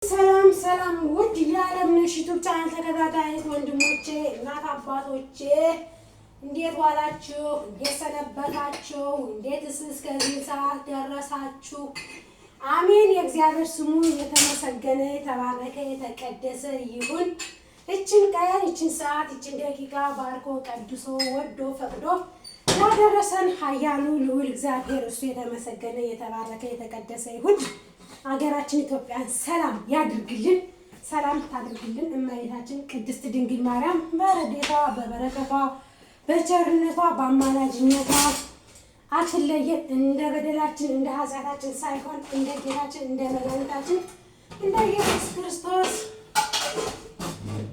ሰላም ውድ የዓለምነሽ ዩቲዩብ ቻናል ተከታታዮች ወንድሞቼ እናት አባቶቼ እንዴት ዋላችሁ? እንዴት ሰነበታችሁ? እንዴትስ እስከዚህ ሰዓት ደረሳችሁ? አሜን። የእግዚአብሔር ስሙ የተመሰገነ የተባረከ የተቀደሰ ይሁን። እችን ቀን እችን ሰዓት እችን ደቂቃ ባርኮ ቀድሶ ወዶ ፈቅዶ ያደረሰን ኃያሉ ልዑል እግዚአብሔር እሱ የተመሰገነ የተባረከ የተቀደሰ ይሁን። አገራችን ኢትዮጵያን ሰላም ያድርግልን፣ ሰላም ታድርግልን። እመቤታችን ቅድስት ድንግል ማርያም በረድኤቷ በበረከቷ በቸርነቷ በአማላጅነቷ አትለየን። እንደ በደላችን እንደ ኃጢአታችን ሳይሆን እንደ ጌታችን እንደ መድኃኒታችን እንደ ኢየሱስ ክርስቶስ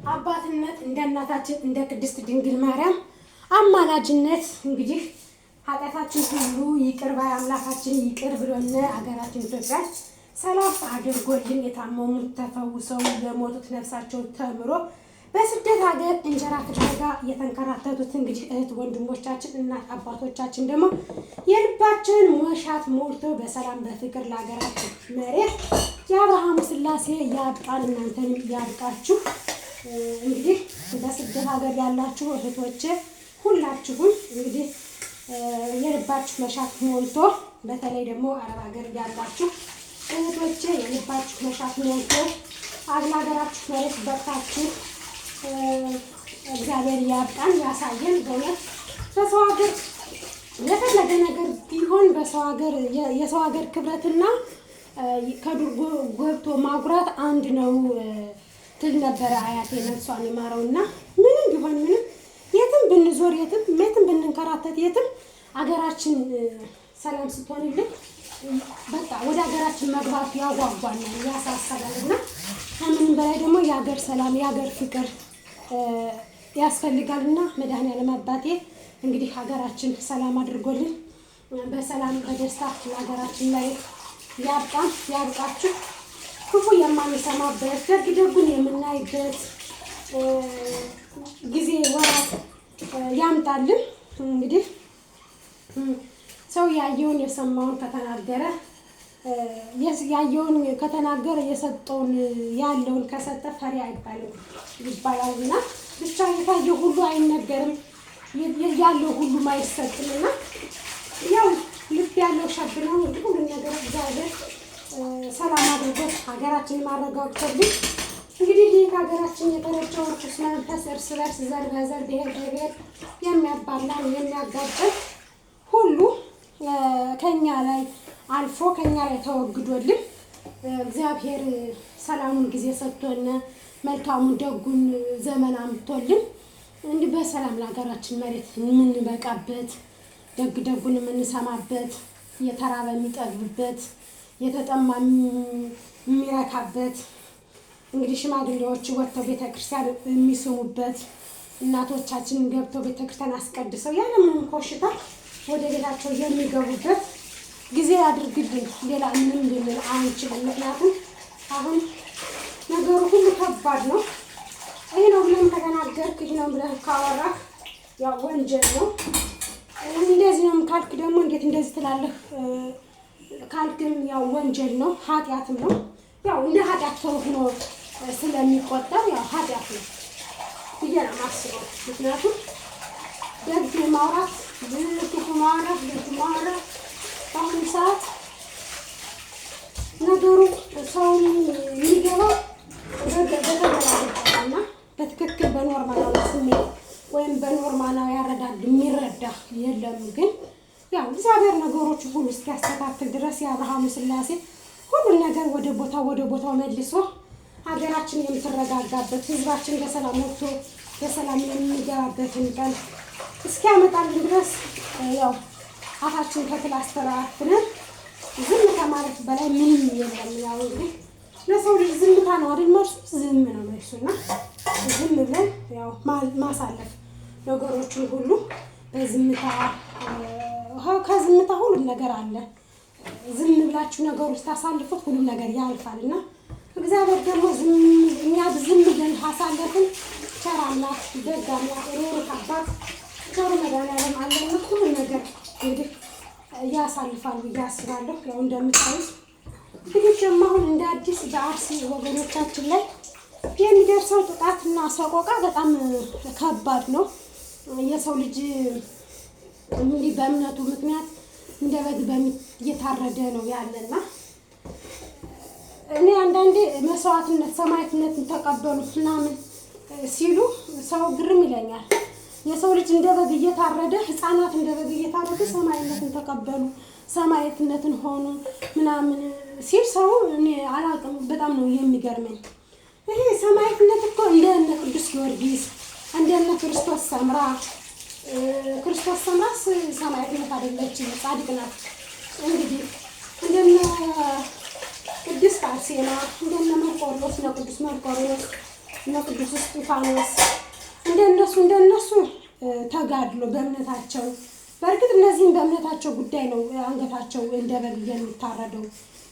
አባትነት እንደ እናታችን እንደ ቅድስት ድንግል ማርያም አማላጅነት እንግዲህ ኃጢአታችን ሁሉ ይቅር ባይ አምላካችን ይቅር ብሎን አገራችን ኢትዮጵያ ሰላም አድርጎልን የታመሙት ተፈውሰው የሞቱት ነፍሳቸው ተምሮ በስደት ሀገር እንጀራ ፍለጋ የተንከራተቱት እንግዲህ እህት ወንድሞቻችን እናት አባቶቻችን ደግሞ የልባችን መሻት ሞልቶ በሰላም በፍቅር ለሀገራችን መሬት የአብርሃም ሥላሴ ያብቃን፣ እናንተንም ያብቃችሁ። እንግዲህ በስደት ሀገር ያላችሁ እህቶቼ ሁላችሁም እንግዲህ የልባችሁ መሻት ሞልቶ በተለይ ደግሞ አረብ ሀገር ያላችሁ እህቶቼ የልባችሁ መሻት ሞልቶ ሀገራችሁ መሬት በርታችሁ እግዚአብሔር ያብቃን ያሳየን። በእውነት በሰው ሀገር የፈለገ ነገር ቢሆን በሰው ሀገር የሰው ሀገር ክብረትና ከዱር ገብቶ ማጉራት አንድ ነው ትል ነበረ አያቴ ነፍሷን ይማረውና ምንም ቢሆን ምንም የትም ብንዞር የትም ብንንከራተት የትም አገራችን ሰላም ስትሆንልን በቃ ወደ ሀገራችን መግባት ያጓጓናል ያሳሰባልና ከምንም በላይ ደግሞ የሀገር ሰላም የሀገር ፍቅር ያስፈልጋልና መድኃኒዓለም አባቴ እንግዲህ ሀገራችን ሰላም አድርጎልን በሰላም በደስታ ለሀገራችን ላይ ያብቃን ያብቃችሁ። ክፉ የማንሰማበት ደግ ደጉን የምናይበት ጊዜ ወራት ያምጣልን። እንግዲህ ሰው ያየውን የሰማውን ከተናገረ ያየውን ከተናገረ የሰጠውን ያለውን ከሰጠ ፈሪ አይባልም ይባላልና ብቻ የታየው ሁሉ አይነገርም ያለው ሁሉ አይሰጥምና ያው ልብ ያለው ሸብነው ሁሉ ነገር እግዚአብሔር ሰላም አድርጎት ሀገራችንን ማረጋግጦልን እንግዲህ ይህ ሀገራችን የተረጨው ርኩስ መንፈስ እርስ በርስ ዘር በዘር ብሔር በብሔር የሚያባላን የሚያጋጨን ሁሉ ከኛ ላይ አልፎ ከኛ ላይ ተወግዶልን እግዚአብሔር ሰላሙን ጊዜ ሰጥቶን መልካሙን ደጉን ዘመን አምጥቶልን እንዲህ በሰላም ለሀገራችን መሬት የምንበቃበት ደግ ደጉን የምንሰማበት የተራበ የሚጠግብበት የተጠማ የሚረካበት እንግዲህ ሽማግሌዎች ወጥተው ቤተክርስቲያን የሚስሙበት እናቶቻችን ገብተው ቤተክርስቲያን አስቀድሰው ያለምንም ኮሽታ ወደ ቤታቸው የሚገቡበት ጊዜ አድርግልን። ሌላ ምንም ልንል አንችልም። ምክንያቱም አሁን ነገሩ ሁሉ ከባድ ነው። ይሄ ነው ብለን ከተናገርክ ይሄ ነው ብለን ካወራህ ያው ወንጀል ነው። እንደዚህ ነው ካልክ ደግሞ እንዴት እንደዚህ ትላለህ ካልክም ያው ወንጀል ነው፣ ኃጢአትም ነው። ያው እንደ ኃጢአት ሆኖ ስለሚቆጠር ያው ኃጢአት ነው ብዬ ነው የማስበው። ምክንያቱም ደግ ማውራት ክፉ ማውራት ደግ ማውራት በአሁኑ ሰዓት ነገሩ ሰውን የሚገባው በተገላቢጦሽና በትክክል በኖርማላዊ ስሜት ወይም በኖርማላዊ አረዳድ የሚረዳ የለም። ግን ያው እግዚአብሔር ነገሮች ሁሉ እስኪያስተካክል ድረስ የአብርሃም ሥላሴ ሁሉን ነገር ወደ ቦታው መልሶ ሀገራችን የምትረጋጋበት ህዝባችን በሰላም ወጥቶ በሰላም የሚገባበትን ቀን እስኪያመጣልን ድረስ ያው አፋችን ከፕላስተር አፍነን ዝም ከማለት በላይ ምንም የለም። ያው እንግዲህ ለሰው ልጅ ዝምታ ነው አይደል መልሱ፣ ዝም ነው መልሱና ዝም ብለን ያው ማሳለፍ ነገሮችን ሁሉ በዝምታ ከዝምታ ሁሉም ነገር አለ። ዝም ብላችሁ ነገሩ ስታሳልፉት ሁሉም ነገር ያልፋልና እግዚአብሔር ደግሞ እኛ ዝም ብለን አሳለፍን ቸር አምላክ ደግ አምላክ ሩህሩህ አባት ቸር መድኃኒዓለም አለና ሁሉም ነገር እንግዲህ ያሳልፋል ብዬ አስባለሁ። ያው እንደምታዩት እንግዲህ ደግሞ አሁን እንደ አዲስ በአርሲ ወገኖቻችን ላይ የሚደርሰው ጥቃትና ሰቆቃ በጣም ከባድ ነው። የሰው ልጅ እንግዲህ በእምነቱ ምክንያት እንደ በግ እየታረደ ነው ያለና እኔ አንዳንዴ መስዋዕትነት ሰማዕትነትን ተቀበሉ ምናምን ሲሉ ሰው ግርም ይለኛል። የሰው ልጅ እንደ በግ እየታረደ ህፃናት እንደ በግ እየታረዱ ሰማዕትነትን ተቀበሉ ሰማዕትነትን ሆኑ ምናምን ሲል ሰው እኔ አላውቅም፣ በጣም ነው የሚገርመኝ። ይሄ ሰማዕትነት እኮ እንደነ ቅዱስ ጊዮርጊስ እንደነ ክርስቶስ ሰምራ ሰማዕትነት አይደለችም፣ ጻድቅ ናት። እንግዲህ እንደነ ቅድስት አርሴማ እንደነ መርቆሬዎስ ነው ቅዱስ መርቆሬዎስ ነው ቅዱስ እስጢፋኖስ እንደነሱ ተጋድሎ በእምነታቸው በእርግጥ እነዚህም በእምነታቸው ጉዳይ ነው አንገታቸው እንደ በግ የሚታረደው።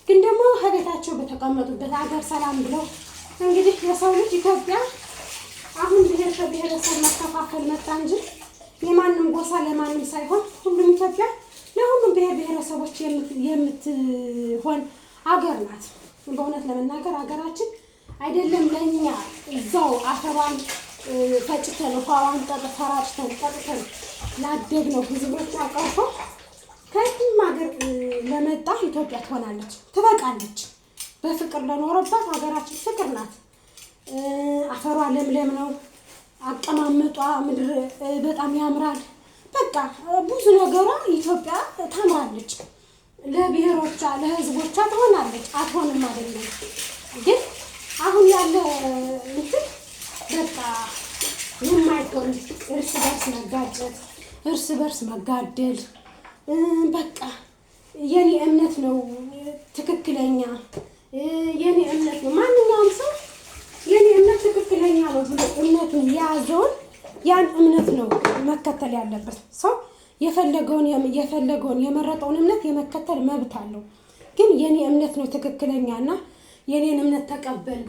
ግን ደግሞ ከቤታቸው በተቀመጡበት ሀገር ሰላም ብለው እንግዲህ የሰው ልጅ ኢትዮጵያ አሁን ብሔር ከብሔረሰብ መከፋፈል መጣ እንጂ የማንም ጎሳ ለማንም ሳይሆን ሁሉም ኢትዮጵያ ለሁሉም ብሔር ብሔረሰቦች የምትሆን ሀገር ናት። በእውነት ለመናገር ሀገራችን አይደለም ለኛ እዛው አፈሯን ፈጭተን ውሃዋን ተራጭተን ጠጥተን ላደግነው ህዝቦች አቀርፎ ከየትም ሀገር ለመጣ ኢትዮጵያ ትሆናለች፣ ትበቃለች። በፍቅር ለኖረባት ሀገራችን ፍቅር ናት። አፈሯ ለምለም ነው። አቀማመጧ ምድር በጣም ያምራል። በቃ ብዙ ነገሯ ኢትዮጵያ ታምራለች። ለብሔሮቿ ለህዝቦቿ ትሆናለች። አትሆንም አይደለም ግን አሁን ያለ እንትን በቃ የማይሆን እርስ በርስ መጋጨት፣ እርስ በርስ መጋደል በቃ የኔ እምነት ነው ትክክለኛ የኔ እምነት ነው። ማንኛውም ሰው የኔ እምነት ትክክለኛ ነው ብሎ እምነቱን የያዘውን ያን እምነት ነው መከተል ያለበት። ሰው የፈለገውን የመረጠውን እምነት የመከተል መብት አለው። ግን የኔ እምነት ነው ትክክለኛና የኔን እምነት ተቀበል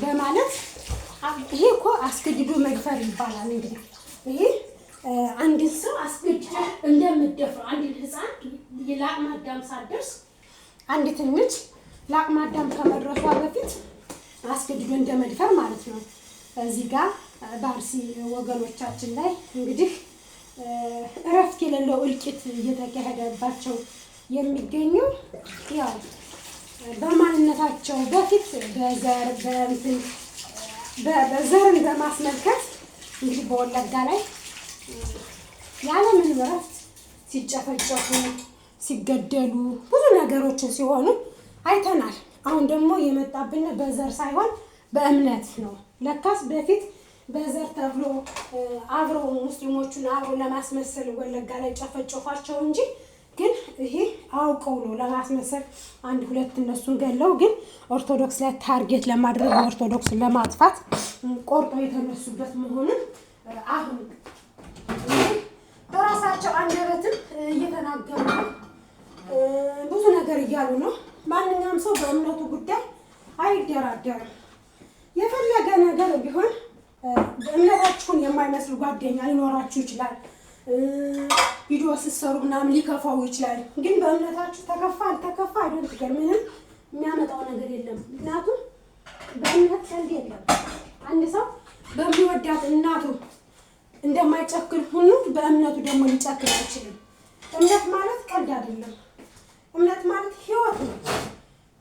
በማለት ይሄ እኮ አስገድዶ መድፈር ይባላል። እንግዲህ ይሄ አንድን ሰው አስገድዶ እንደምትደፍረው አንድን ህፃን ለአቅመ አዳም ሳትደርስ አንዲትን ልጅ ለአቅመ አዳም ከመድረሷ በፊት አስገድዶ እንደመድፈር ማለት ነው። እዚህ ጋር በአርሲ ወገኖቻችን ላይ እንግዲህ እረፍት የሌለው እልቂት እየተካሄደባቸው የሚገኙ ያው በማንነታቸው በፊት በዘርን በማስመልከት እንግዲህ በወለጋ ላይ ያለምንም እረፍት ሲጨፈጨፉ ሲገደሉ ብዙ ነገሮችን ሲሆኑ አይተናል። አሁን ደግሞ የመጣብን በዘር ሳይሆን በእምነት ነው። ለካስ በፊት በዘር ተብሎ አብረው ሙስሊሞቹን አብረው ለማስመሰል ወለጋ ላይ ጨፈጨፏቸው እንጂ ግን ይሄ አውቀው ነው ለማስመሰል አንድ ሁለት እነሱን ገለው ግን ኦርቶዶክስ ላይ ታርጌት ለማድረግ ኦርቶዶክስ ለማጥፋት ቆርጦ የተነሱበት መሆኑን አሁን በራሳቸው አንደበትም እየተናገሩ ነው። ብዙ ነገር እያሉ ነው። ማንኛውም ሰው በእምነቱ ጉዳይ አይደራደርም። የፈለገ ነገር ቢሆን በእምነታችሁን የማይመስል ጓደኛ ሊኖራችሁ ይችላል። ቪዲዮ ስትሰሩ ምናምን ሊከፋው ይችላል። ግን በእምነታችሁ ተከፋ አልተከፋ አይደለም ምንም የሚያመጣው ነገር የለም። ምክንያቱም በእምነት ቀልድ የለም። አንድ ሰው በሚወዳት እናቱ እንደማይጨክን ሁሉ በእምነቱ ደግሞ ሊጨክን አይችልም። እምነት ማለት ቀልድ አይደለም። እምነት ማለት ህይወት ነው።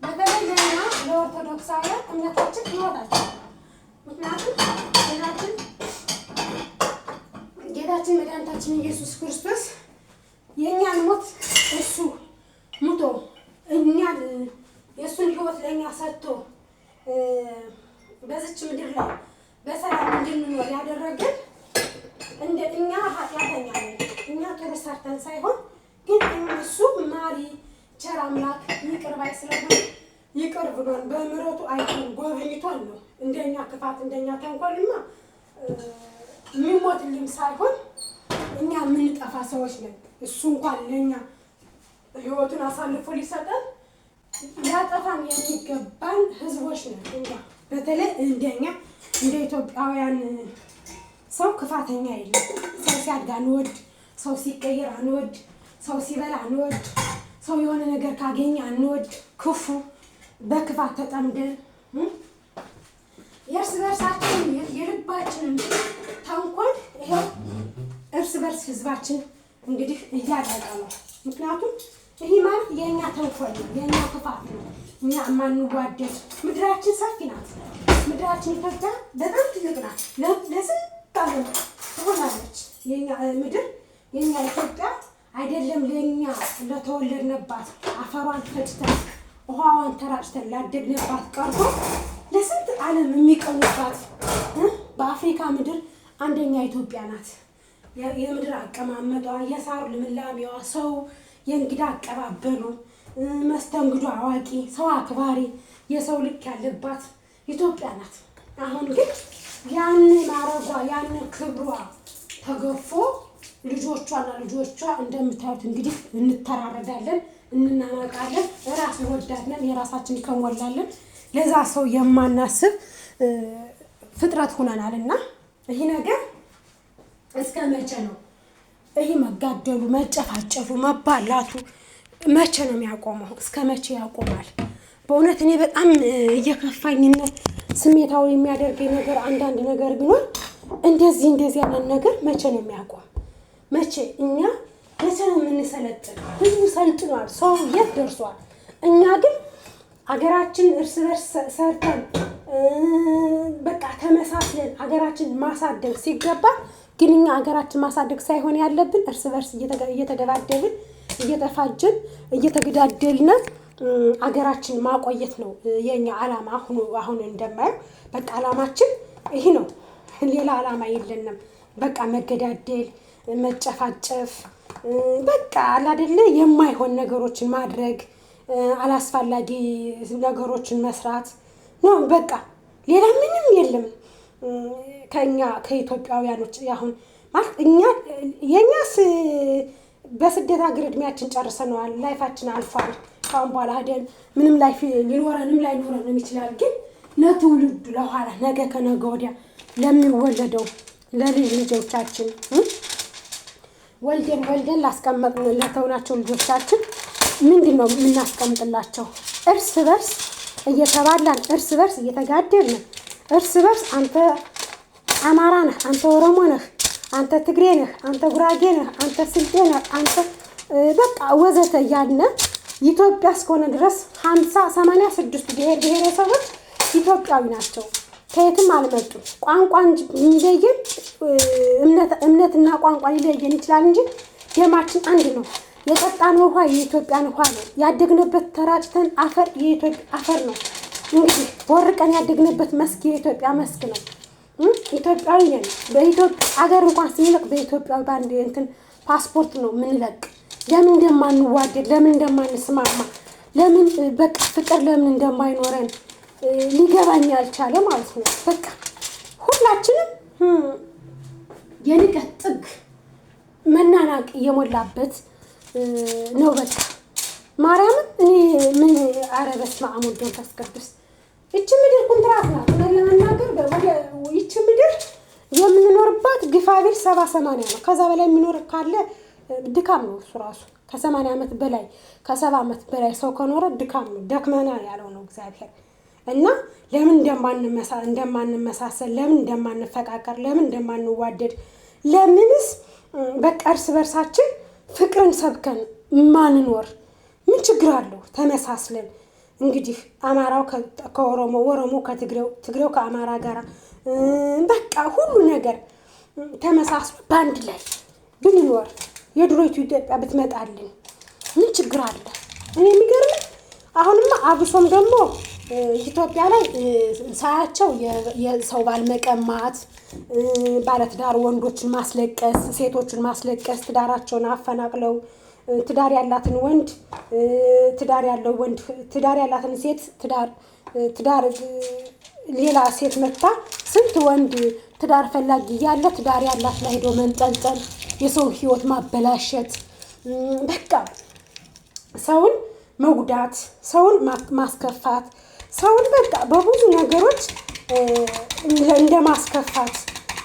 በተለይ ለኛ ለኦርቶዶክሳውያን እምነታችን ህይወታችን። ምክንያቱም ጌታችን መድኃኒታችን ኢየሱስ ክርስቶስ የእኛን ሞት እሱ ሙቶ እኛን የእሱን ህይወት ለእኛ ሰጥቶ በዚች ምድር ላይ በሰላም እንድንኖር ያደረገን እንደ እኛ ኃጢአተኛ ነን። እኛ ጥሩ ሰርተን ሳይሆን ግን እሱ ማሪ ቸር አምላክ ይቅር ባይ ስለሆነ ይቅር ብሎን በምሕረቱ አይቶን ጎብኝቶን ነው። እንደኛ ክፋት እንደኛ ተንኮልማ የሚሞትልኝ ሳይሆን እኛ የምንጠፋ ሰዎች ነን። እሱ እንኳን ለኛ ህይወቱን አሳልፎ ሊሰጠን ያጠፋን የሚገባን ህዝቦች ነን። እኛ በተለይ እንደኛ እንደ ኢትዮጵያውያን ሰው ክፋተኛ የለም። ሰው ሲያድግ አንወድ፣ ሰው ሲቀየር አንወድ፣ ሰው ሲበላ አንወድ፣ ሰው የሆነ ነገር ካገኘ አንወድ። ክፉ በክፋት ተጠምደን የእርስ በርሳችን የልባችንን ተንኮል ይኸው እርስ በርስ ህዝባችን እንግዲህ እያለቀ ነው። ምክንያቱም ይሄ ማለት የእኛ ተንኮል ነው፣ የእኛ ክፋት ነው። እኛ የማንዋደድ ምድራችን ሰፊ ናት። ምድራችን ኢትዮጵያ በጣም ትልቅ ናት። ለስንት ዓለም ትሆናለች የእኛ ምድር። የእኛ ኢትዮጵያ አይደለም ለእኛ ለተወለድንባት አፈሯን ፈጭተን ውሃዋን ተራጭተን ላደግንባት ቀርቶ ለስንት ዓለም የሚቀኑባት በአፍሪካ ምድር አንደኛ ኢትዮጵያ ናት። የምድር አቀማመጧ፣ የሳር ልምላሜዋ፣ ሰው የእንግዳ አቀባበሉ፣ መስተንግዶ አዋቂ፣ ሰው አክባሪ፣ የሰው ልክ ያለባት ኢትዮጵያ ናት። አሁን ግን ያን ማረጓ ያን ክብሯ ተገፎ ልጆቿና ልጆቿ እንደምታዩት እንግዲህ እንተራረዳለን፣ እንናናቃለን፣ ራስ ወዳድነን፣ የራሳችን ከሞላለን ለዛ ሰው የማናስብ ፍጥረት ሆነናልና ይሄ ነገር እስከ መቼ ነው? ይሄ መጋደሉ፣ መጨፋጨፉ፣ መባላቱ መቼ ነው የሚያቆመው? እስከ መቼ ያቆማል? በእውነት እኔ በጣም እየከፋኝና ስሜታዊ የሚያደርገኝ ነገር አንዳንድ ነገር ቢኖር እንደዚህ ያለን ነገር መቼ ነው የሚያቆም? መቼ እኛ መቼ ነው የምንሰለጥን? ህዝቡ ሰልጥኗል፣ ሰው የት ደርሷል? እኛ ግን አገራችን እርስ በርስ ሰርተን በቃ ተመሳስለን አገራችን ማሳደግ ሲገባ ግን እኛ አገራችን ማሳደግ ሳይሆን ያለብን እርስ በርስ እየተደባደብን እየተፋጀን እየተገዳደልን አገራችን ማቆየት ነው የኛ ዓላማ። አሁን እንደማየው በቃ ዓላማችን ይሄ ነው። ሌላ ዓላማ የለንም። በቃ መገዳደል፣ መጨፋጨፍ፣ በቃ አይደለ የማይሆን ነገሮችን ማድረግ፣ አላስፈላጊ ነገሮችን መስራት ነው። በቃ ሌላ ምንም የለም። ከኛ ከኢትዮጵያውያኖች አሁን ማለት የኛስ በስደት ሀገር እድሜያችን ጨርሰነዋል። ላይፋችን አልፏል። ካሁን በኋላ ሄደን ምንም ላይፍ ሊኖረንም ላይኖረንም ይችላል። ግን ለትውልዱ ለኋላ ነገ ከነገ ወዲያ ለሚወለደው ለልጅ ልጆቻችን ወልደን ላስቀመጥን ለተውናቸው ልጆቻችን ምንድነው የምናስቀምጥላቸው? እርስ በርስ እየተባላን እርስ በርስ እየተጋደልን እርስ በርስ አንተ አማራ ነህ፣ አንተ ኦሮሞ ነህ፣ አንተ ትግሬ ነህ፣ አንተ ጉራጌ ነህ፣ አንተ ስልጤ ነህ፣ አንተ በቃ ወዘተ እያልን ኢትዮጵያ እስከሆነ ድረስ 86 ብሔር ብሔረሰቦች ኢትዮጵያዊ ናቸው። ከየትም አልመጡም። ቋንቋ የሚለየን እምነትና ቋንቋ ሊለየን ይችላል እንጂ ደማችን አንድ ነው። የጠጣነው ውሃ የኢትዮጵያን ውሃ ነው። ያደግንበት ተራጭተን አፈር የኢትዮጵያ አፈር ነው። እንግዲህ ወርቀን ያደግንበት መስክ የኢትዮጵያ መስክ ነው። ኢትዮጵያዊ ነን። በኢትዮጵያ አገር እንኳን ስንለቅ በኢትዮጵያዊ ባንድ እንትን ፓስፖርት ነው የምንለቅ። ለምን እንደማንዋደድ፣ ለምን እንደማንስማማ፣ ለምን በቃ ፍቅር ለምን እንደማይኖረን ሊገባኝ ያልቻለ ማለት ነው። በቃ ሁላችንም የንቀት ጥግ መናናቅ የሞላበት ነው። በቃ ማርያምን እኔ ምን አረበስ ማአሙል መንፈስ ቅዱስ እቺ ምድር ኮንትራት ናት። ለመናገር ይቺ ምድር የምንኖርባት ግፋቢል 70-80 ነው። ከዛ በላይ የሚኖር ካለ ድካም ነው እሱ ራሱ። ከ80 ዓመት በላይ ከ70 ዓመት በላይ ሰው ከኖረ ድካም ነው። ደክመናል ያለው ነው እግዚአብሔር። እና ለምን እንደማንመሳሰል፣ ለምን እንደማንፈቃቀር፣ ለምን እንደማንዋደድ፣ ለምንስ በቃ እርስ በርሳችን ፍቅርን ሰብከን ማንኖር ምን ችግር አለው? ተመሳስለን እንግዲህ አማራው ከኦሮሞ፣ ኦሮሞ ከትግሬው፣ ትግሬው ከአማራ ጋር በቃ ሁሉ ነገር ተመሳስሎ በአንድ ላይ ብንኖር የድሮይቱ ኢትዮጵያ ብትመጣልን ምን ችግር አለ? እኔ የሚገርም አሁንማ አብሶም ደግሞ ኢትዮጵያ ላይ ሳያቸው የሰው ባል መቀማት፣ ባለትዳር ወንዶችን ማስለቀስ፣ ሴቶችን ማስለቀስ፣ ትዳራቸውን አፈናቅለው ትዳር ያላትን ወንድ ትዳር ያለው ወንድ ትዳር ያላትን ሴት ትዳር ሌላ ሴት መታ ስንት ወንድ ትዳር ፈላጊ ያለ ትዳር ያላት ላይ ሄዶ መንጠልጠል፣ የሰው ህይወት ማበላሸት፣ በቃ ሰውን መጉዳት፣ ሰውን ማስከፋት፣ ሰውን በቃ በብዙ ነገሮች እንደማስከፋት።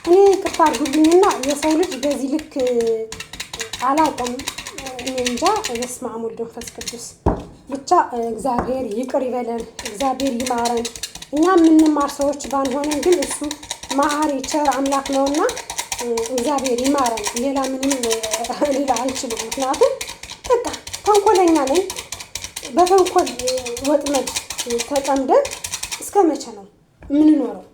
እኔ ይቅርታ አድርጉልኝና የሰው ልጅ በዚህ ልክ አላውቅም። እኔ እንጃ። በስመ አብ ወወልድ ወመንፈስ ቅዱስ ብቻ እግዚአብሔር ይቅር ይበለን፣ እግዚአብሔር ይማረን። እኛ የምንማር ሰዎች ባንሆንም ግን እሱ መሐሪ ቸር አምላክ ነውና እግዚአብሔር ይማረን። ሌላ ምንም ሌላ አልችልም። ምክንያቱም በቃ ተንኮለኛ ነኝ። በተንኮል ወጥመድ ተጠምደን እስከ መቼ ነው የምንኖረው?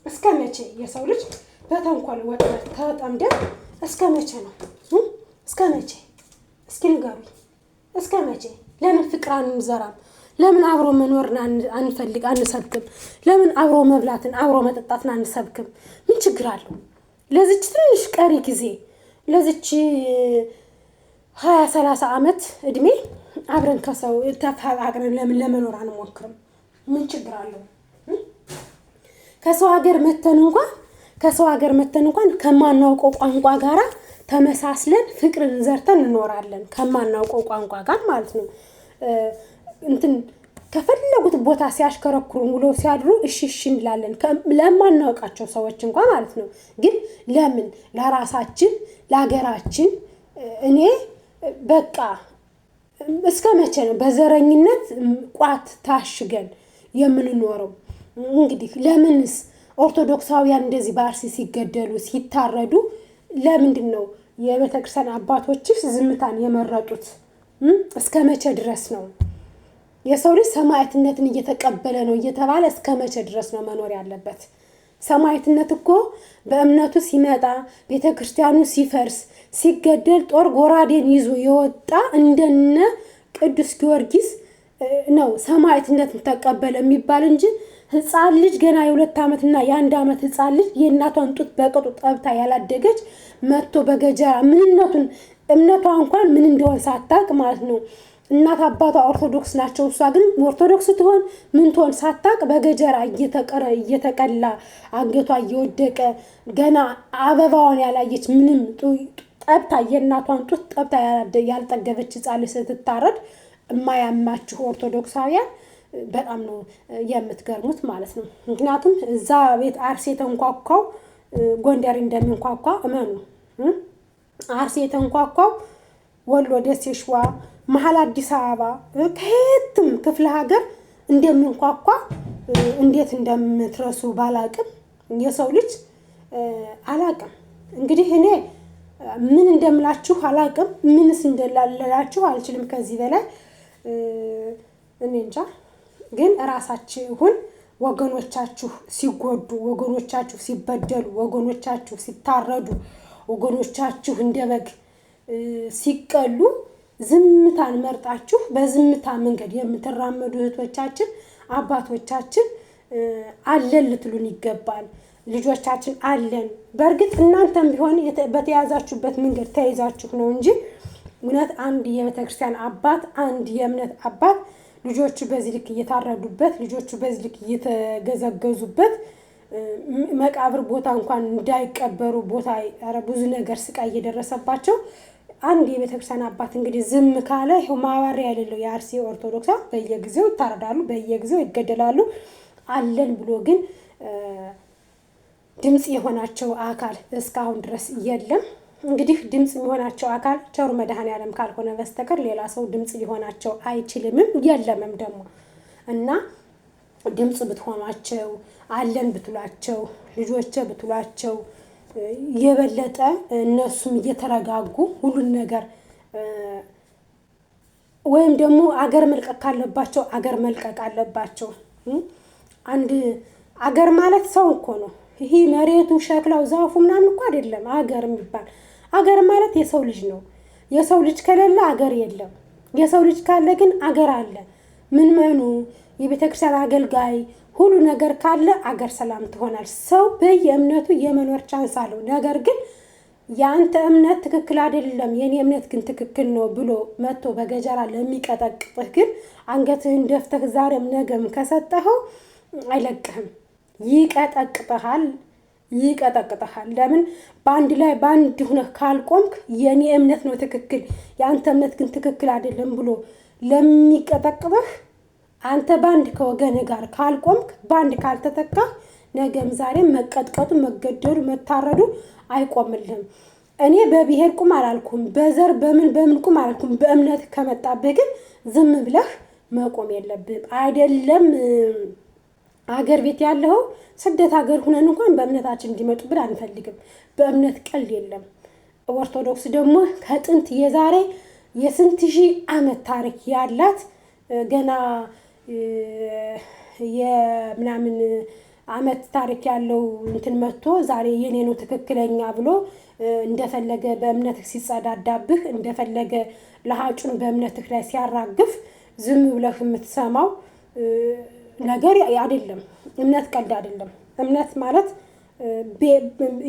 እስከ መቼ የሰው ልጅ በተንኮል ወጥመድ ተጠምደን እስከ መቼ ነው? እስከ መቼ? እስኪ ንገሩኝ። እስከ መቼ? ለምን ፍቅር አንዘራም? ለምን አብሮ መኖርን አንሰብክም? ለምን አብሮ መብላትን አብሮ መጠጣትን አንሰብክም? ምን ችግር አለው? ለዚች ትንሽ ቀሪ ጊዜ ለዚች 20-30 ዓመት እድሜ አብረን ከሰው ተፋቅረን ለምን ለመኖር አንሞክርም? ምን ችግር አለው? ከሰው ሀገር መተን እንኳን ከማናውቀው ቋንቋ ጋራ ተመሳስለን ፍቅርን ዘርተን እንኖራለን። ከማናውቀው ቋንቋ ጋር ማለት ነው። ከፈለጉት ቦታ ሲያሽከረክሩን ውሎ ሲያድሩ እሺ እንላለን፣ ለማናውቃቸው ሰዎች እንኳን ማለት ነው። ግን ለምን ለራሳችን ለሀገራችን እኔ በቃ እስከ መቼ ነው በዘረኝነት ቋት ታሽገን የምንኖረው? እንግዲህ ለምንስ ኦርቶዶክሳውያን እንደዚህ በአርሲ ሲገደሉ ሲታረዱ ለምንድን ነው የቤተክርስቲያን አባቶችስ ዝምታን የመረጡት? እስከ መቼ ድረስ ነው? የሰው ልጅ ሰማዕትነትን እየተቀበለ ነው እየተባለ እስከ መቼ ድረስ ነው መኖር ያለበት? ሰማዕትነት እኮ በእምነቱ ሲመጣ ቤተክርስቲያኑ ሲፈርስ ሲገደል ጦር ጎራዴን ይዞ የወጣ እንደነ ቅዱስ ጊዮርጊስ ነው ሰማዕትነትን ተቀበለ የሚባል እንጂ ህፃን ልጅ ገና የ2 ዓመትና የ1 ዓመት ህፃን ልጅ የእናቷን ጡት በቅጡ ጠብታ ያላደገች መጥቶ በገጀራ እምነቷ እንኳን ምን እንደሆነ ሳታውቅ ማለት ነው። እናት አባቷ ኦርቶዶክስ ናቸው። እሷ ግን ኦርቶዶክስ ትሆን ምን ትሆን ሳታውቅ በገጀራ እየተቀላ አንገቷ እየወደቀ ገና አበባዋን ያላየች ምንም ጠብታ የእናቷን ጡት ጠብታ ያልጠገበች ህፃን ልጅ ስትታረድ የማያማችሁ ኦርቶዶክሳውያን በጣም ነው የምትገርሙት ማለት ነው። ምክንያቱም እዛ ቤት አርሲ የተንኳኳው ጎንደር እንደሚንኳኳ እመኑ። አርሲ የተንኳኳው ወሎ፣ ደሴ፣ ሸዋ፣ መሀል አዲስ አበባ ከየትም ክፍለ ሀገር እንደሚንኳኳ እንዴት እንደምትረሱ ባላቅም የሰው ልጅ አላቅም። እንግዲህ እኔ ምን እንደምላችሁ አላቅም፣ ምንስ እንደላላችሁ አልችልም ከዚህ በላይ እኔ እንጃ። ግን ራሳችሁን ወገኖቻችሁ ሲጎዱ፣ ወገኖቻችሁ ሲበደሉ፣ ወገኖቻችሁ ሲታረዱ፣ ወገኖቻችሁ እንደበግ ሲቀሉ ዝምታን መርጣችሁ በዝምታ መንገድ የምትራመዱ እህቶቻችን አባቶቻችን አለን ልትሉን ይገባል። ልጆቻችን አለን። በእርግጥ እናንተም ቢሆን በተያዛችሁበት መንገድ ተይዛችሁ ነው እንጂ እውነት አንድ የቤተክርስቲያን አባት አንድ የእምነት አባት ልጆቹ በዚህ ልክ እየታረዱበት ልጆቹ በዚህ ልክ እየተገዘገዙበት መቃብር ቦታ እንኳን እንዳይቀበሩ ቦታ ብዙ ነገር ስቃይ እየደረሰባቸው አንድ የቤተክርስቲያን አባት እንግዲህ ዝም ካለ ይሄው ማባሪያ ያለው የአርሲ ኦርቶዶክሳ በየጊዜው ይታረዳሉ፣ በየጊዜው ይገደላሉ። አለን ብሎ ግን ድምጽ የሆናቸው አካል እስካሁን ድረስ የለም። እንግዲህ ድምጽ የሚሆናቸው አካል ቸሩ መድኃኔዓለም ካልሆነ በስተቀር ሌላ ሰው ድምጽ ሊሆናቸው አይችልምም የለምም ደግሞ እና ድምጽ ብትሆናቸው አለን ብትሏቸው ልጆቼ ብትሏቸው የበለጠ እነሱም እየተረጋጉ ሁሉን ነገር ወይም ደግሞ አገር መልቀቅ ካለባቸው አገር መልቀቅ አለባቸው። አንድ አገር ማለት ሰው እኮ ነው። ይሄ መሬቱ ሸክላው ዛፉ ምናምን እኮ አይደለም አገር የሚባል። አገር ማለት የሰው ልጅ ነው። የሰው ልጅ ከሌለ አገር የለም። የሰው ልጅ ካለ ግን አገር አለ። ምንመኑ የቤተክርስቲያን አገልጋይ ሁሉ ነገር ካለ አገር ሰላም ትሆናል። ሰው በየእምነቱ የመኖር ቻንስ አለው። ነገር ግን ያንተ እምነት ትክክል አይደለም የኔ እምነት ግን ትክክል ነው ብሎ መጥቶ በገጀራ ለሚቀጠቅጥህ ግን አንገትህን ደፍተህ ዛሬም ነገም ከሰጠኸው አይለቅህም። ይቀጠቅጥሃል። ለምን በአንድ ላይ በአንድ ሆነህ ካልቆምክ የኔ እምነት ነው ትክክል ያንተ እምነት ግን ትክክል አይደለም ብሎ ለሚቀጠቅጥህ አንተ ባንድ ከወገን ጋር ካልቆምክ ባንድ ካልተተካ ነገም ዛሬም መቀጥቀጡ መገደሉ መታረዱ አይቆምልህም። እኔ በብሔር ቁም አላልኩም፣ በዘር በምን ቁም አላልኩም። በእምነት ከመጣብህ ግን ዝም ብለህ መቆም የለብህም። አይደለም አገር ቤት ያለው ስደት ሀገር ሁነን እንኳን በእምነታችን እንዲመጡብን አንፈልግም። በእምነት ቀልድ የለም። ኦርቶዶክስ ደግሞ ከጥንት የዛሬ የስንት ሺህ ዓመት ታሪክ ያላት ገና የምናምን ዓመት ታሪክ ያለው እንትን መጥቶ ዛሬ የኔ ነው ትክክለኛ ብሎ እንደፈለገ በእምነትህ ሲጸዳዳብህ እንደፈለገ ለሃጩን በእምነትህ ላይ ሲያራግፍ ዝም ብለህ የምትሰማው ነገር አይደለም። እምነት ቀልድ አይደለም። እምነት ማለት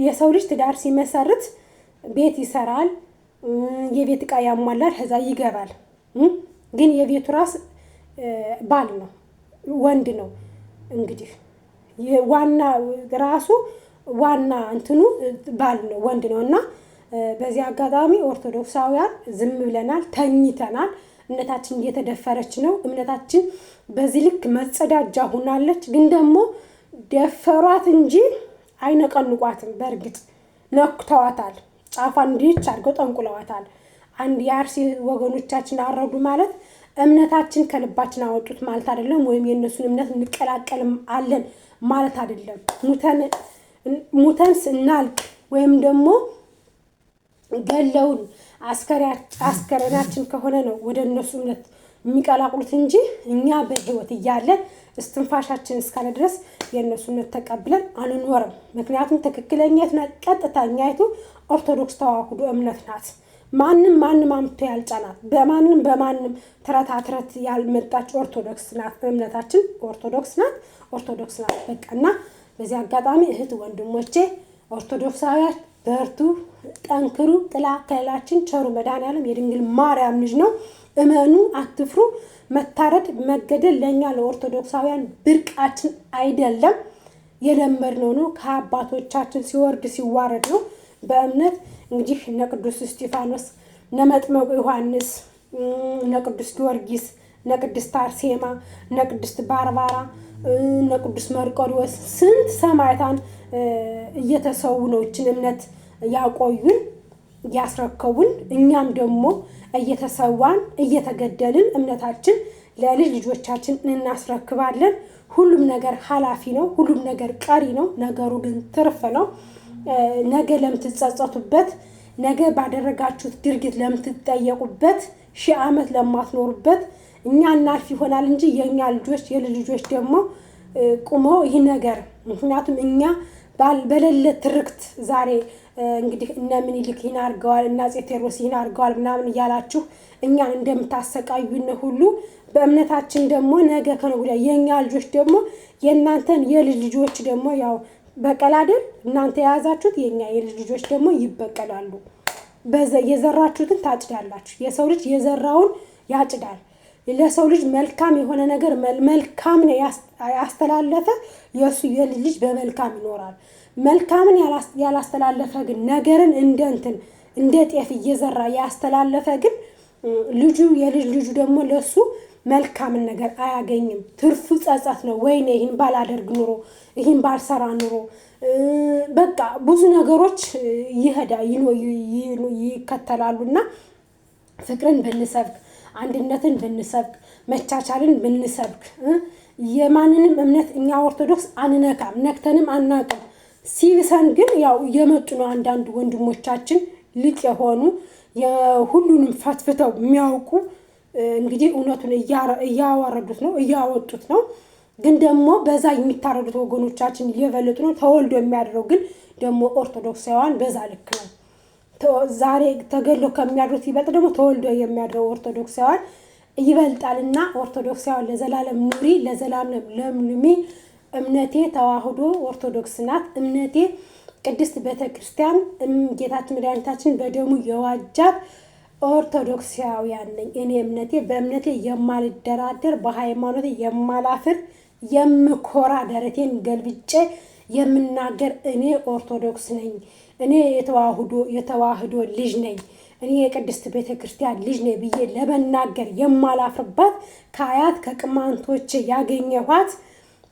የሰው ልጅ ትዳር ሲመሰርት ቤት ይሰራል፣ የቤት ዕቃ ያሟላል፣ ከዛ ይገባል። ግን የቤቱ ራስ ባል ነው፣ ወንድ ነው። እንግዲህ ዋና ራሱ ዋና እንትኑ ባል ነው፣ ወንድ ነው። እና በዚህ አጋጣሚ ኦርቶዶክሳውያን ዝም ብለናል፣ ተኝተናል። እምነታችን እየተደፈረች ነው። እምነታችን በዚህ ልክ መጸዳጃ ሆናለች። ግን ደግሞ ደፈሯት እንጂ አይነቀንቋትም። በእርግጥ ነክተዋታል። ጫፏን እንዲች አድርገው ጠንቁለዋታል። አንድ የአርሲ ወገኖቻችን አረዱ ማለት እምነታችን ከልባችን አወጡት ማለት አይደለም። ወይም የእነሱን እምነት እንቀላቀልም አለን ማለት አይደለም። ሙተን ስናልቅ ወይም ደግሞ ገለውን አስከሬናችን ከሆነ ነው ወደ እነሱ እምነት የሚቀላቅሉት እንጂ እኛ በህይወት እያለን እስትንፋሻችን እስካለ ድረስ የእነሱ እምነት ተቀብለን አንኖርም። ምክንያቱም ትክክለኛትና ቀጥተኛይቱ ኦርቶዶክስ ተዋህዶ እምነት ናት። ማንም አምጥቶ ያልጫናት፣ በማንም ተረት ያልመጣች ኦርቶዶክስ ናት። እምነታችን ኦርቶዶክስ ናት። በቃ እና በዚህ አጋጣሚ እህት ወንድሞቼ ኦርቶዶክሳውያን በርቱ፣ ጠንክሩ። ጥላ ከለላችን ቸሩ መድኃኔዓለም የድንግል ማርያም ልጅ ነው። እመኑ፣ አትፍሩ። መታረድ መገደል ለእኛ ለኦርቶዶክሳውያን ብርቃችን አይደለም፣ የለመድነው ነው። ከአባቶቻችን ሲወርድ ሲዋረድ ነው። በእምነት እንግዲህ እነ ቅዱስ እስጢፋኖስ፣ እነ መጥምቁ ዮሐንስ፣ እነ ቅዱስ ጊዮርጊስ፣ እነ ቅድስት አርሴማ፣ እነ ቅድስት ባርባራ፣ እነ ቅዱስ መርቆሬዎስ ስንት ሰማዕታን እየተሰዉ ነው ይህችን እምነት ያቆዩን ያስረከቡን። እኛም ደግሞ እየተሰዋን እየተገደልን እምነታችን ለልጅ ልጆቻችን እናስረክባለን። ሁሉም ነገር ኃላፊ ነው። ሁሉም ነገር ቀሪ ነው። ነገሩ ግን ትርፍ ነው። ነገ ለምትጸጸቱበት፣ ነገ ባደረጋችሁት ድርጊት ለምትጠየቁበት፣ 1000 ዓመት ለማትኖሩበት እኛ እናልፍ ይሆናል እንጂ የእኛ ልጆች የልጅ ልጆች ደግሞ ቁመው ይህ ነገር ምክንያቱም እኛ በሌለ ትርክት ዛሬ እንግዲህ እነ ምኒልክ ይህን አድርገዋል፣ እነ አፄ ቴዎድሮስ ይህን አድርገዋል ምናምን እያላችሁ እኛን እንደምታሰቃዩን ሁሉ በእምነታችን ደግሞ ነገ ከነገ ወዲያ የእኛ ልጆች ደግሞ የእናንተን የልጅ ልጆች ደግሞ ያው በቀል አይደል እናንተ የያዛችሁት የእኛ የልጅ ልጆች ደግሞ ይበቀላሉ። የዘራችሁትን ታጭዳላችሁ። የሰው ልጅ የዘራውን ያጭዳል። ለሰው ልጅ መልካም የሆነ ነገር መልካም ነው ያስተላለፈ የእሱ የልጅ ልጅ በመልካም ይኖራል። መልካምን ያላስተላለፈ ግን ነገርን እንደ ጤፍ እየዘራ ያስተላለፈ ግን የልጅ ልጁ ደግሞ ለሱ መልካምን ነገር አያገኝም። ትርፉ ጸጸት ነው። ወይኔ ይህን ባላደርግ ኑሮ፣ ይህን ባልሰራ ኑሮ፣ በቃ ብዙ ነገሮች ይከተላሉና ፍቅርን ብንሰብክ፣ አንድነትን ብንሰብክ፣ መቻቻልን ብንሰብክ የማንንም እምነት እኛ ኦርቶዶክስ አንነካም፣ ነክተንም አናቅም። ሲብሰን ግን ያው የመጡ ነው አንዳንድ ወንድሞቻችን ልቅ የሆኑ ሁሉንም ፈትፍተው የሚያውቁ እንግዲህ እውነቱን እያወረዱት ነው፣ እያወጡት ነው። ግን ደግሞ በዛ የሚታረዱት ወገኖቻችን እየበለጡ ነው። ተወልዶ የሚያድረው ግን ደግሞ ኦርቶዶክሳውያን በዛ ልክ ነው። ዛሬ ተገሎ ከሚያድሩት ይበልጥ ደግሞ ተወልዶ የሚያድረው ኦርቶዶክሳውያን ይበልጣልና ኦርቶዶክሳውያን ለዘላለም ኑሪ፣ ለዘላለም ለምልሚ። እምነቴ ተዋህዶ ኦርቶዶክስ ናት። እምነቴ ቅድስት ቤተክርስቲያን ጌታችን መድኃኒታችን በደሙ የዋጃት ኦርቶዶክሳውያን ነኝ። እኔ በእምነቴ የማልደራደር፣ በሃይማኖቴ የማላፍር፣ የምኮራ፣ ደረቴን ገልብጬ የምናገር እኔ ኦርቶዶክስ ነኝ። እኔ የተዋህዶ ልጅ ነኝ። እኔ የቅድስት ቤተክርስቲያን ልጅ ነኝ ብዬ ለመናገር የማላፍርባት ከአያት ከቅማንቶቼ ያገኘኋት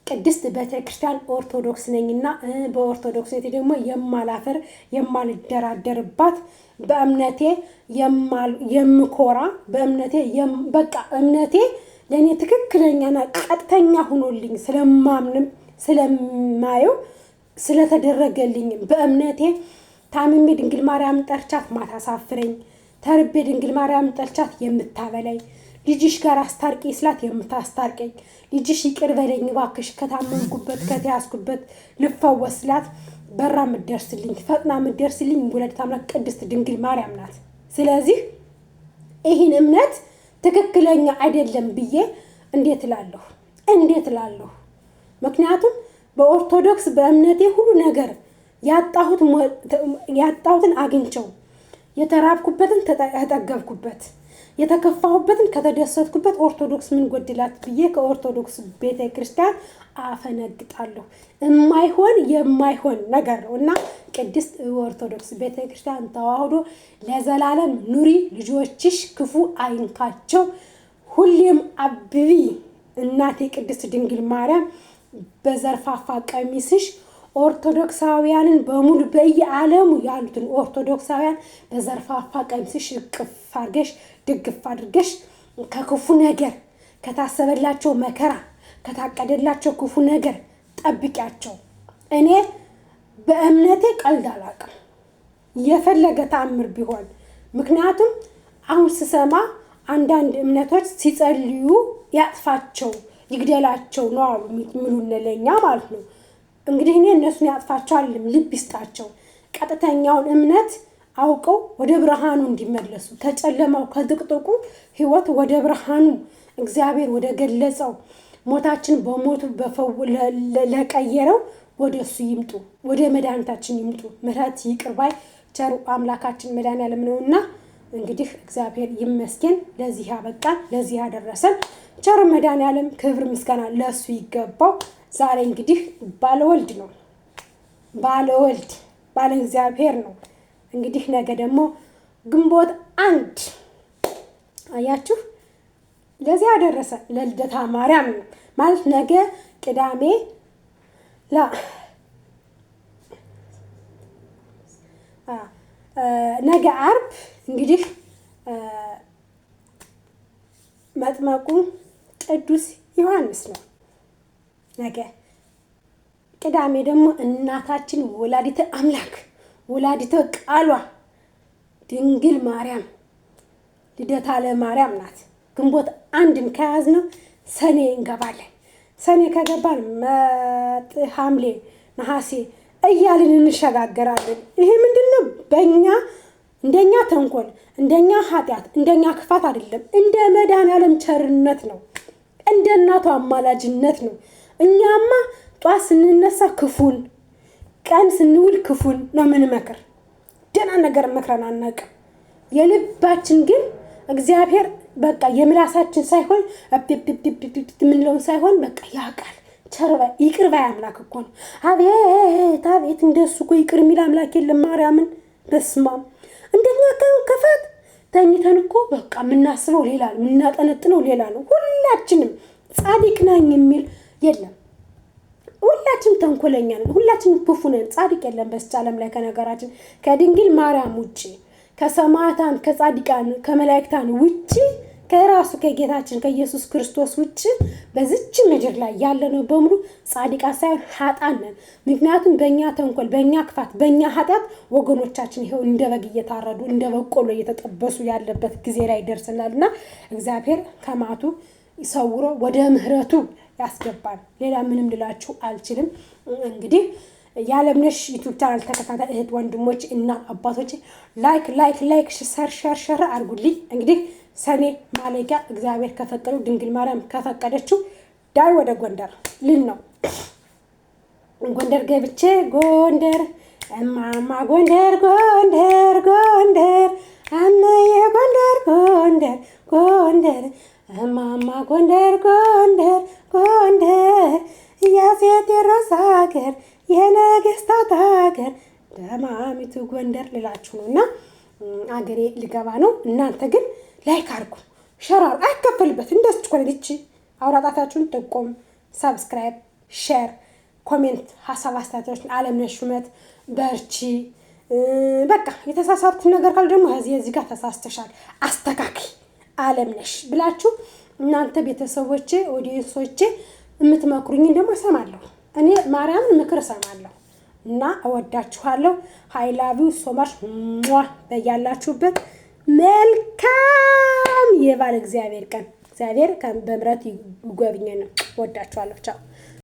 ቅድስት ቤተክርስቲያን ኦርቶዶክስ ነኝና በኦርቶዶክስነቴ ደግሞ የማላፈር የማልደራደርባት በእምነቴ የምኮራ በእምነቴ በቃ እምነቴ ለኔ ትክክለኛና ቀጥተኛ ሆኖልኝ ስለማምንም ስለማየው ስለተደረገልኝ በእምነቴ ታምሜ ድንግል ማርያም ጠርቻት ማታሳፍረኝ ተርቤ ድንግል ማርያም ጠርቻት የምታበላይ ልጅሽ ጋር አስታርቂ ስላት የምታስታርቀኝ ልጅሽ ይቅር በለኝ እባክሽ ከታመምኩበት ከተያዝኩበት ልፈወስ ስላት በራ ምትደርስልኝ ፈጥና ምትደርስልኝ ወለደተ አምላክ ቅድስት ድንግል ማርያም ናት። ስለዚህ ይህን እምነት ትክክለኛ አይደለም ብዬ እንዴት እላለሁ? ምክንያቱም በኦርቶዶክስ በእምነቴ ሁሉ ነገር ያጣሁትን አግኝቸው የተራብኩበትን ተጠገብኩበት የተከፋሁበትን ከተደሰትኩበት ኦርቶዶክስ ምን ጎድላት ብዬ ከኦርቶዶክስ ቤተክርስቲያን አፈነግጣለሁ። የማይሆን ነገር ነውና ቅድስት ኦርቶዶክስ ቤተክርስቲያን ተዋህዶ ለዘላለም ኑሪ። ልጆችሽ ክፉ አይንካቸው። ሁሌም አብቢ እናቴ ቅድስት ድንግል ማርያም በዘርፋፋ ቀሚስሽ ኦርቶዶክሳውያንን በሙሉ በየዓለሙ ያሉትን ኦርቶዶክሳውያን በዘርፋፋ ቀሚስሽ እቅፍ አድርገሽ ድግፍ አድርገሽ ከክፉ ነገር ከታሰበላቸው መከራ ከታቀደላቸው ክፉ ነገር ጠብቂያቸው። እኔ በእምነቴ ቀልድ አላውቅም የፈለገ ተአምር ቢሆን። ምክንያቱም አሁን ስሰማ አንዳንድ እምነቶች ሲጸልዩ ያጥፋቸው ይግደላቸው ነው አሉ የሚሉን ለኛ ማለት ነው። እንግዲህ እኔ እነሱን ያጥፋቸው አይደለም ልብ ይስጣቸው። ቀጥተኛውን እምነት አውቀው ወደ ብርሃኑ እንዲመለሱ ከጨለማው ከጥቅጥቁ ህይወት ወደ ብርሃኑ እግዚአብሔር ወደ ገለጸው ሞታችን በሞቱ ለቀየረው ወደሱ ይምጡ፣ ወደ መድኃኒታችን ይምጡ። ምሕረት ይቅርባይ ቸሩ አምላካችን መድኃኒዓለም ነውና እንግዲህ እግዚአብሔር ይመስገን ለዚህ ያበቃን ለዚህ ያደረሰን ቸሩ መድኃኒዓለም ክብር ምስጋና ለሱ ይገባው። ዛሬ እንግዲህ ባለወልድ ነው ባለ እግዚአብሔር ነው። እንግዲህ ነገ ደግሞ ግንቦት 1 አያችሁ ለዚህ ያደረሰ ለልደታ ማርያም ነው ማለት ነገ ቅዳሜ ነገ ዓርብ እንግዲህ መጥመቁ ቅዱስ ዮሐንስ ነው። ነገ ቅዳሜ ደግሞ እናታችን ወላዲተ አምላክ ወላዲተ ቃሏ ድንግል ማርያም ልደታ ለማርያም ናት። ግንቦት 1ን ከያዝነው ሰኔ እንገባለን። ሰኔ ከገባን ሐምሌ ነሐሴ እያልን እንሸጋገራለን። ይሄ ምንድነው? እንደኛ ተንኮል እንደኛ ኃጢአት እንደኛ ክፋት አይደለም፣ እንደ መድኃኒዓለም ቸርነት ነው፣ እንደ እናቱ አማላጅነት ነው። እኛማ ጧት ስንነሳ ክፉን ቀን ስንውል ክፉን ነው ምንመክር። ደህና ነገር መክረን አናውቅም። የልባችን ግን እግዚአብሔር በቃ የምላሳችን ሳይሆን ምንለውን ሳይሆን በቃ ያውቃል። ይቅር ባይ አምላክ እኮ ነው። አቤት እንደሱ እኮ ይቅር የሚል አምላክ የለም። ማርያምን በስማም እንደኛ ክፋት ተኝተን እኮ በቃ የምናስበው ሌላ ነው፣ የምናጠነጥነው ሌላ ነው። ሁላችንም ጻድቅ ነኝ የሚል የለም። ሁላችንም ተንኮለኛ ነን፣ ሁላችንም ክፉ ነን። ጻድቅ የለም በዚህ ዓለም ላይ ከነገራችን ከድንግል ማርያም ውጪ ከሰማዕታን ከጻድቃን ከመላእክታን ውጪ ከራሱ ከጌታችን ከኢየሱስ ክርስቶስ ውጪ በዚች ምድር ላይ ያለነው በሙሉ ጻድቃን ሳይሆን ኃጥአን ነን። ምክንያቱም በእኛ ተንኮል በእኛ ክፋት በእኛ ኃጢአት ወገኖቻችን ይኸው እንደ በግ እየታረዱ እንደ በቆሎ እየተጠበሱ ያለበት ጊዜ ላይ ደርሰናልና እግዚአብሔር ከማቱ ሰውሮ ወደ ምህረቱ ያስገባል። ሌላ ምንም ልላችሁ አልችልም። እንግዲህ የዓለምነሽ ዩቲዩብ ቻናል ተከታታይ እህት ወንድሞች እና አባቶች ላይክ ሸር አድርጉልኝ። እንግዲህ ሰኔ ማለቂያ እግዚአብሔር ከፈቀደው ድንግል ማርያም ከፈቀደችው ዳይ ወደ ጎንደር ልን ነው። ጎንደር ገብቼ ጎንደር እማማ ጎንደር አመየ ጎንደር እማማ ጎንደር ያሴ ቴዎድሮስ ሀገር የነገስታት ሀገር ደማሚቱ ጎንደር ልላችሁ ነውና አገሬ ልገባ ነው። እናንተ ግን ላይክ አድርጉ፣ ሸር አይከፈልበት እንደዚህ ኮለልቺ አውራጣታችሁን ጥቆም፣ ሰብስክራይብ ሼር፣ ኮሜንት ሀሳብ አስተያየቶችን አለምነሽ ሹመት በርቺ። በቃ የተሳሳትኩት ነገር ካለ ደግሞ እዚህ ጋር ተሳስተሻል አስተካክይ አለምነሽ ብላችሁ እናንተ ቤተሰቦቼ ኦዲየንሶቼ የምትመክሩኝ ደግሞ እሰማለሁ። እኔ ማርያምን ምክር እሰማለሁ እና እወዳችኋለሁ። ሃይ ላቭ ዩ ሶ ማች በያላችሁበት መልካም የባለ እግዚአብሔር ቀን እግዚአብሔር በምሕረት ይጎብኘን ነው። እወዳችኋለሁ። ቻው